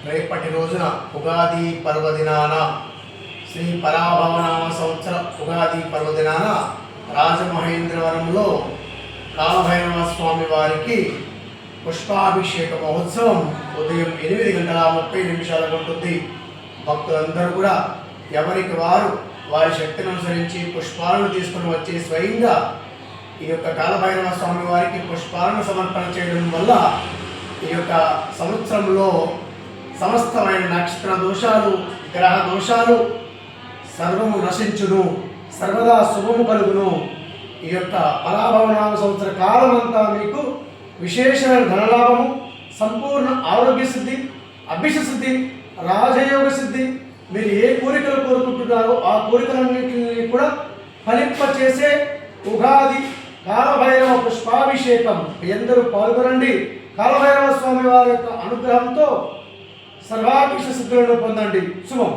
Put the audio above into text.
రేపటి రోజున ఉగాది పర్వదినాన శ్రీ పరాభవనామ సంవత్సర ఉగాది పర్వదినాన రాజమహేంద్రవరంలో కాలభైరవ స్వామి వారికి పుష్పాభిషేక మహోత్సవం ఉదయం 8:30 ఉంటుంది. భక్తులందరూ కూడా ఎవరికి వారు వారి శక్తిని అనుసరించి పుష్పాలను తీసుకుని వచ్చి స్వయంగా ఈ యొక్క కాలభైరవ స్వామి వారికి పుష్పాలను సమర్పణ చేయడం వల్ల ఈ యొక్క సంవత్సరంలో సమస్తమైన నక్షత్ర దోషాలు, గ్రహ దోషాలు సర్వము నశించును, సర్వదా శుభము కలుగును. ఈ యొక్క పరాభవనామ సంవత్సర కాలం అంతా మీకు విశేషమైన ధనలాభము, సంపూర్ణ ఆరోగ్య సిద్ధి, అభిష సిద్ధి, రాజయోగ సిద్ధి, మీరు ఏ కోరికలు కోరుకుంటున్నారో ఆ కోరికలన్నింటినీ కూడా ఫలింపచేసే ఉగాది కాలభైరవ పుష్పాభిషేకం. ఎందరూ పాల్గొనండి. కాలభైరవ స్వామి వారి యొక్క అనుగ్రహంతో సర్వాభిష సిద్ధులను పొందండి. శుభం.